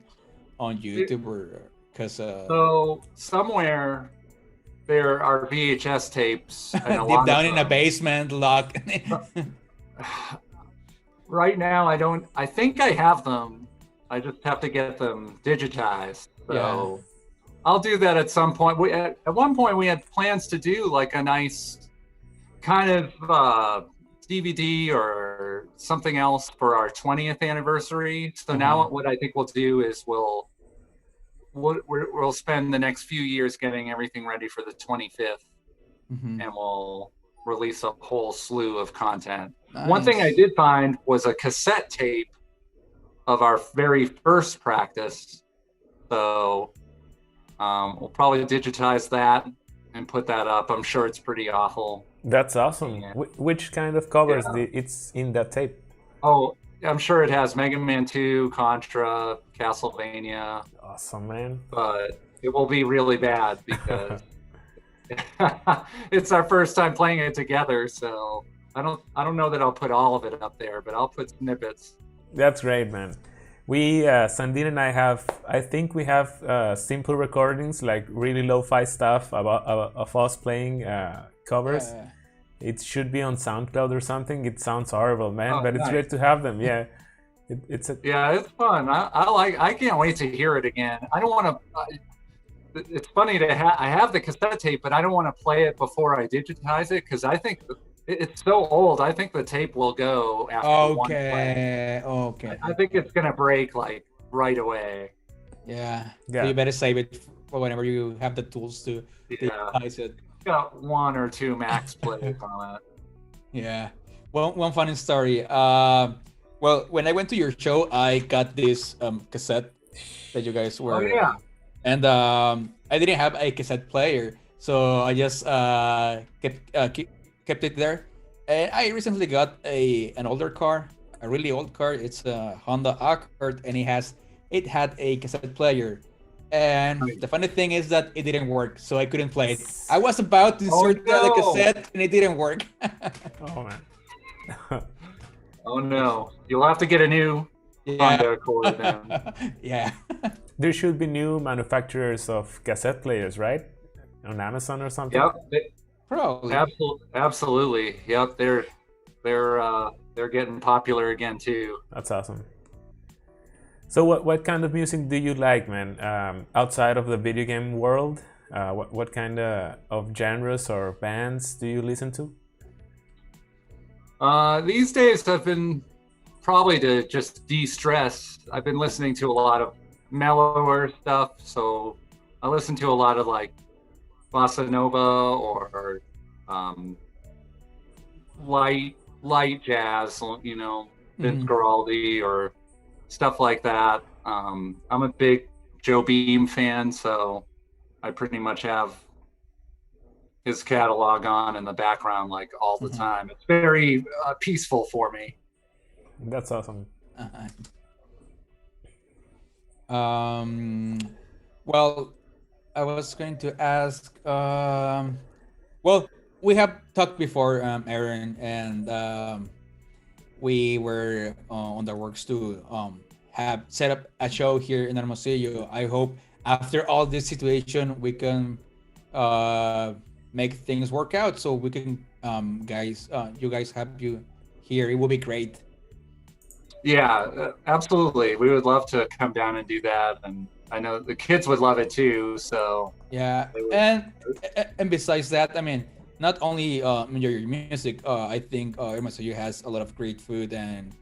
on YouTube, or because so somewhere there are VHS tapes and deep down in a basement locked. Right now, I think I have them. I just have to get them digitized. So I'll do that at some point. At one point, we had plans to do like a nice kind of DVD or something else for our 20th anniversary. So now what I think we'll do is we'll spend the next few years getting everything ready for the 25th, and we'll release a whole slew of content. Nice. One thing I did find was a cassette tape of our very first practice. So we'll probably digitize that and put that up. I'm sure it's pretty awful. That's awesome. Yeah. Which kind of covers it's in that tape? Oh, I'm sure it has Mega Man 2, Contra, Castlevania. Awesome, man. But it will be really bad because it's our first time playing it together. So I don't know that I'll put all of it up there, but I'll put snippets. That's great, man. We, Sandine and I think we have simple recordings, like really lo-fi stuff of us playing covers. It should be on SoundCloud or something. It sounds horrible, man, but it's great to have them. Yeah, it's fun. I can't wait to hear it again. I don't want to. It's funny to I have the cassette tape, but I don't want to play it before I digitize it because I think it's so old. I think the tape will go after one play. Okay. I think it's gonna break like right away. Yeah. So you better save it for whenever you have the tools to digitize it. Got 1 or 2 max plays on it. Yeah. Well, one funny story. Well, when I went to your show, I got this cassette that you guys were. Oh yeah. And I didn't have a cassette player, so I just kept it there. And I recently got an older car, a really old car. It's a Honda Accord, and it had a cassette player. And the funny thing is that it didn't work, so I couldn't play it. I was about to insert the cassette, and it didn't work. Oh man. Oh no! You'll have to get a new Honda Accord then. Yeah. There should be new manufacturers of cassette players, right? On Amazon or something. Yep. Probably. Absolutely. Yep. They're getting popular again too. That's awesome. So what kind of music do you like, man? Outside of the video game world, what kind of genres or bands do you listen to? These days I've been probably to just de-stress. I've been listening to a lot of mellower stuff. So I listen to a lot of like bossa nova or light jazz, you know, Vince Guaraldi or stuff like that. I'm a big Joe Beam fan, so I pretty much have his catalog on in the background like all the time. It's very peaceful for me. That's awesome. Well, I was going to ask. Well, we have talked before, Aaron, and we were on the works to have set up a show here in Hermosillo. I hope after all this situation we can make things work out, so we can you guys have you here. It will be great. Yeah, absolutely. We would love to come down and do that, and I know the kids would love it too. So yeah, and besides that, I mean, not only your music, I think Hermosillo has a lot of great food, and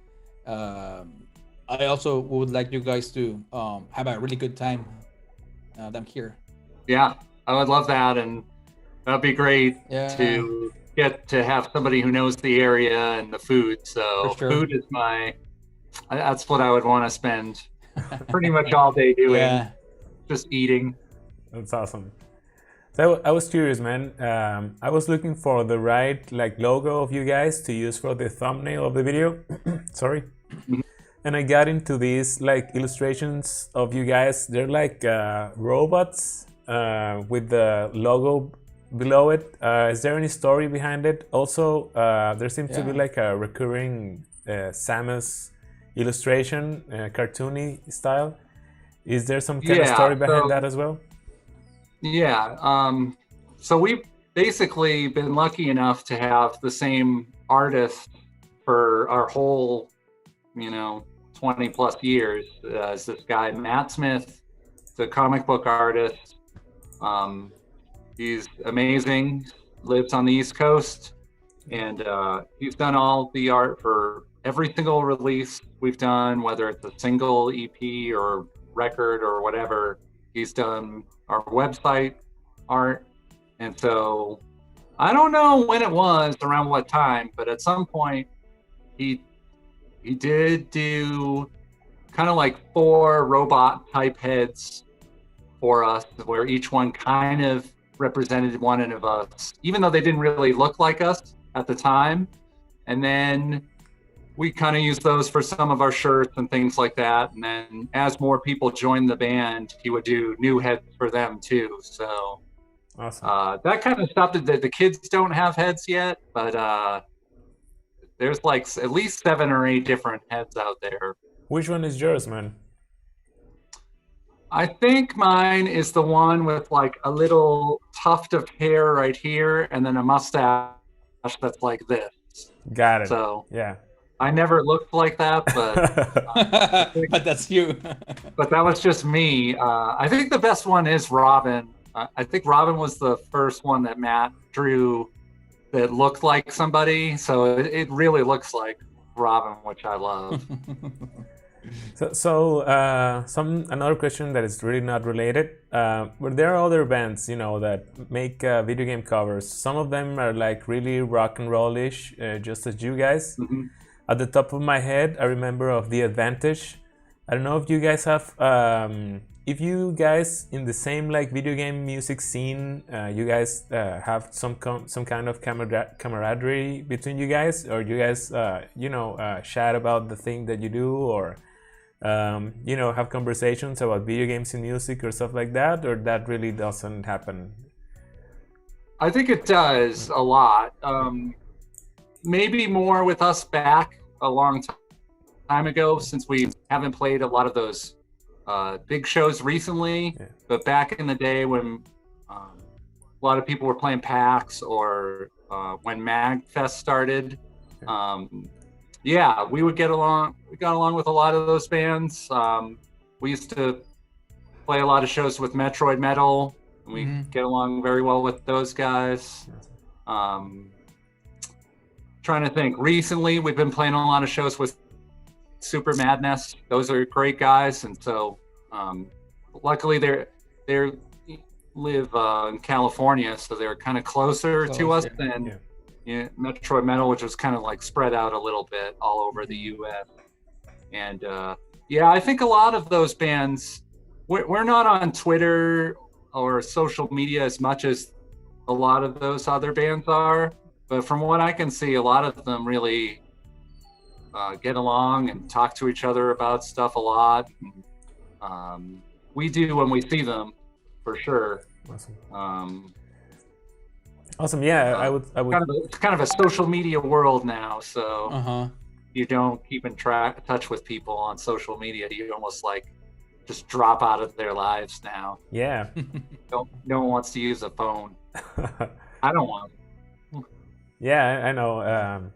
I also would like you guys to have a really good time down here. Yeah, I would love that, and that'd be great to get to have somebody who knows the area and the food. So food is that's what I would want to spend pretty much all day doing, just eating. That's awesome. So I was curious, man. I was looking for the right like logo of you guys to use for the thumbnail of the video. Sorry. And I got into these like illustrations of you guys. They're like robots with the logo below it. Is there any story behind it? Also, there seems to be like a recurring Samus illustration, cartoony style. Is there some kind of story behind that as well? Yeah. So we've basically been lucky enough to have the same artist for our whole, 20 plus years as this guy, Matt Smith, the comic book artist. He's amazing, lives on the East Coast, and he's done all the art for every single release we've done, whether it's a single EP or record or whatever. He's done our website art. And so I don't know when it was, around what time, but at some point he did do kind of like 4 robot type heads for us, where each one kind of represented one of us, even though they didn't really look like us at the time. And then we kind of used those for some of our shirts and things like that. And then as more people joined the band, he would do new heads for them too. So awesome. That kind of stuff that the kids don't have heads yet, but there's like at least 7 or 8 different heads out there. Which one is yours, man? I think mine is the one with like a little tuft of hair right here and then a mustache that's like this. Got it. So yeah. I never looked like that, but but that's you. But that was just me. I think the best one is Robin. I think Robin was the first one that Matt drew that looked like somebody. So it really looks like Robin, which I love. So another question that is really not related. But there are other bands, that make video game covers. Some of them are like really rock and roll-ish, just as you guys. Mm-hmm. At the top of my head, I remember of The Advantage. I don't know if you guys have, if you guys in the same like video game music scene, you guys have some kind of camaraderie between you guys, or you guys, chat about the thing that you do, or have conversations about video games and music or stuff like that, or that really doesn't happen? I think it does a lot. Maybe more with us back a long time ago, since we haven't played a lot of those big shows recently. Yeah. But back in the day when a lot of people were playing PAX, or when MagFest started, we would get along. We got along with a lot of those bands. We used to play a lot of shows with Metroid Metal. And we get along very well with those guys. Trying to think. Recently, we've been playing a lot of shows with Super Madness. Those are great guys, and so luckily they live in California, so they're kind of closer to us than Metroid Metal, which was kind of like spread out a little bit all over the U.S. And I think a lot of those bands, we're not on Twitter or social media as much as a lot of those other bands are, but from what I can see, a lot of them really get along and talk to each other about stuff a lot. We do when we see them, for sure. Awesome. Yeah, I would. It's kind of a social media world now, so you don't keep in touch with people on social media. You almost like just drop out of their lives now. Yeah. No one wants to use a phone. I don't want. Yeah, I know.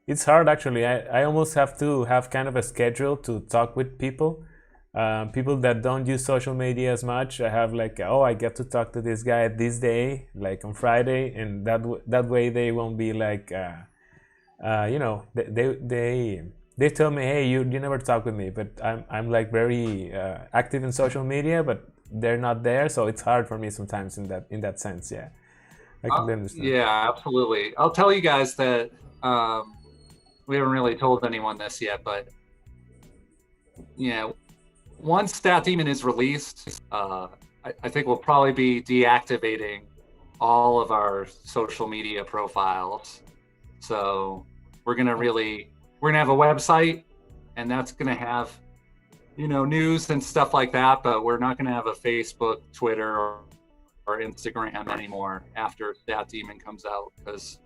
It's hard, actually. I almost have to have kind of a schedule to talk with people. People that don't use social media as much. I have like, I get to talk to this guy this day, like on Friday, and that way they won't be like, they tell me, hey, you never talk with me, but I'm like very active in social media, but they're not there, so it's hard for me sometimes in that sense. Yeah, I can understand. Yeah, absolutely. I'll tell you guys that we haven't really told anyone this yet, but once Stat Demon is released, I think we'll probably be deactivating all of our social media profiles. So we're gonna have a website, and that's gonna have news and stuff like that, but we're not gonna have a Facebook, Twitter, or Instagram anymore after Stat Demon comes out, because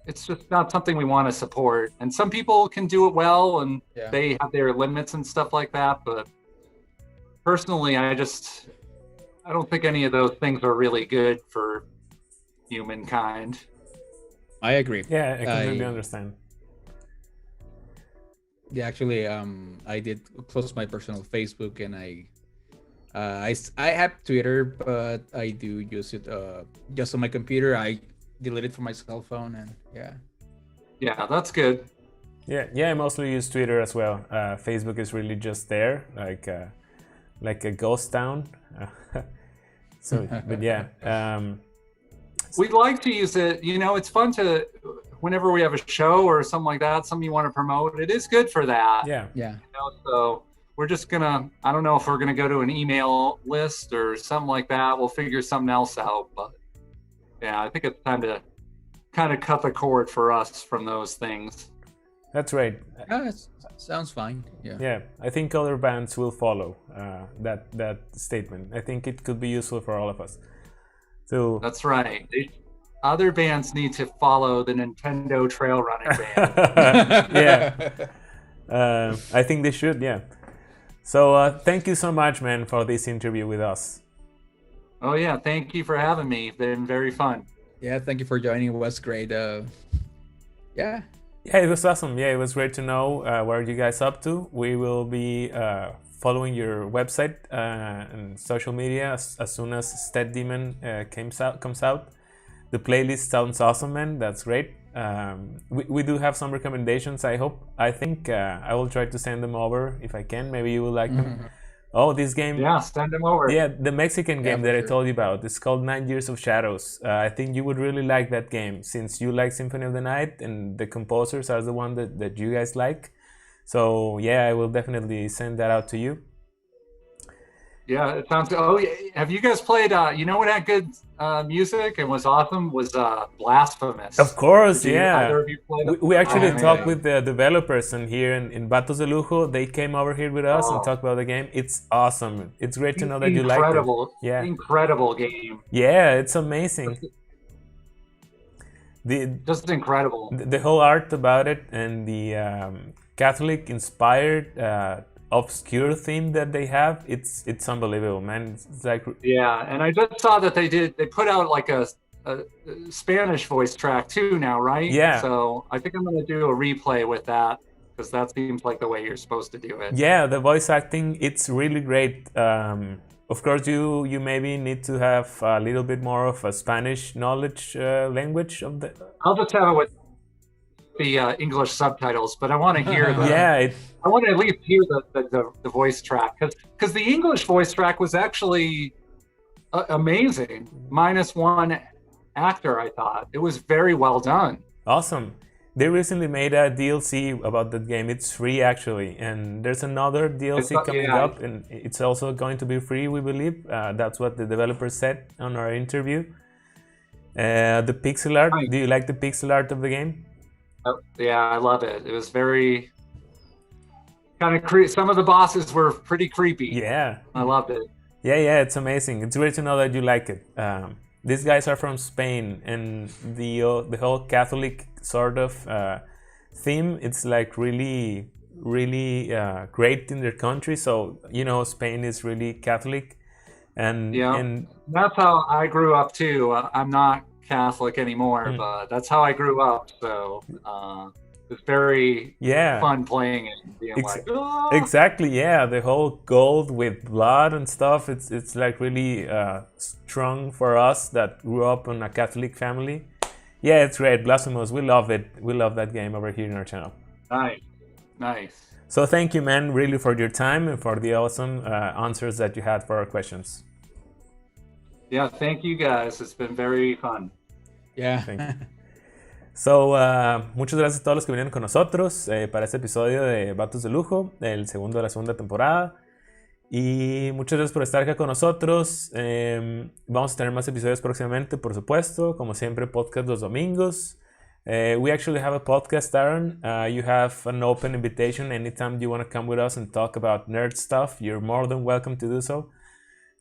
it's just not something we want to support. And some people can do it well, and they have their limits and stuff like that, but personally I don't think any of those things are really good for humankind. I agree. Yeah, I completely understand. Yeah, actually, I did close my personal Facebook, and I have Twitter, but I do use it just on my computer. I delete it from my cell phone, and yeah, that's good. I mostly use Twitter as well. Facebook is really just there, like a ghost town. So, but we'd like to use it. It's fun to, whenever we have a show or something like that, something you want to promote, it is good for that. Yeah. So we're just gonna, I don't know if we're gonna go to an email list or something like that. We'll figure something else out, but I think it's time to kind of cut the cord for us from those things. That's right. Sounds fine. Yeah, I think other bands will follow that statement. I think it could be useful for all of us. So that's right. Other bands need to follow the Nintendo Trail Running band. I think they should. Yeah. So thank you so much, man, for this interview with us. Oh yeah, thank you for having me. It's been very fun. Yeah, thank you for joining. It was great. Yeah, it was awesome. Yeah, it was great to know what you guys up to. We will be following your website and social media as soon as Stat Demon comes out. The playlist sounds awesome, man. That's great. We do have some recommendations. I think I will try to send them over if I can. Maybe you will like them. Oh, this game. Yeah, send them over. Yeah, the Mexican game that I told you about. It's called 9 Years of Shadows. I think you would really like that game, since you like Symphony of the Night and the composers are the one that you guys like. So yeah, I will definitely send that out to you. Yeah, it sounds good. Oh, yeah. Have you guys played, you know what had good music and was awesome? Was Blasphemous. Of course, Did yeah. either of you play that? We actually Oh, talked man. with the developers and here in Vatos de Lujo. They came over here with us and Oh. talked about the game. It's awesome. It's great to know that you liked it. Incredible. Yeah. Incredible game. Yeah, it's amazing. Just incredible. The whole art about it and the Catholic inspired obscure theme that they have, it's unbelievable, man. It's like, Yeah, and I just saw that they put out like a Spanish voice track too now, right? Yeah. So I think I'm gonna do a replay with that because that seems like the way you're supposed to do it. yeah, the voice acting, it's really great. Of course, you maybe need to have a little bit more of a Spanish knowledge language of the. I'll just have it with the English subtitles, but I want to hear the. Yeah, I want to at least hear the voice track because the English voice track was actually amazing. -1 actor, I thought it was very well done. awesome. They recently made a DLC about that game. It's free actually, and there's another DLC coming up, and it's also going to be free, we believe. That's what the developer said on our interview. The pixel art. Right. Do you like the pixel art of the game? Oh, yeah, I love it. It was very kind of creepy. Some of the bosses were pretty creepy. Yeah. I loved it. Yeah, it's amazing. It's great to know that you like it. These guys are from Spain, and the whole Catholic sort of theme, it's like really great in their country. So Spain is really Catholic, and Yeah, and that's how I grew up too. I'm not Catholic anymore, but that's how I grew up. So it's very fun playing it and being like, "Ah!" Exactly, yeah. The whole gold with blood and stuff. It's like really strong for us that grew up in a Catholic family. Yeah, it's great. Blasphemous. We love it. We love that game over here in our channel. Nice. So thank you, man, really for your time and for the awesome answers that you had for our questions. Yeah, thank you guys. It's been very fun. Yeah. Thank you. So, muchas gracias a todos los que vinieron con nosotros para este episodio de Vatos de Lujo, el segundo de la segunda temporada. Y muchas gracias por estar acá con nosotros. Vamos a tener más episodios próximamente, por supuesto. Como siempre, podcast los domingos. We actually have a podcast, Aaron. You have an open invitation anytime you want to come with us and talk about nerd stuff. You're more than welcome to do so.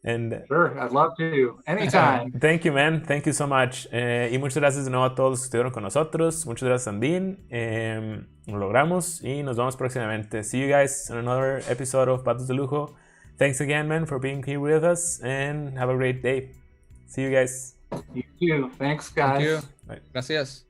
And Sure, I'd love to. Anytime. thank you, man. Thank you so much. Y muchas gracias de nuevo a todos los que estuvieron con nosotros. Muchas gracias, Andín. Lo logramos y nos vemos próximamente. See you guys in another episode of Vatos de Lujo. Thanks again, man, for being here with us, and have a great day. See you guys. You too. Thanks, guys. Thank you. Bye. Gracias.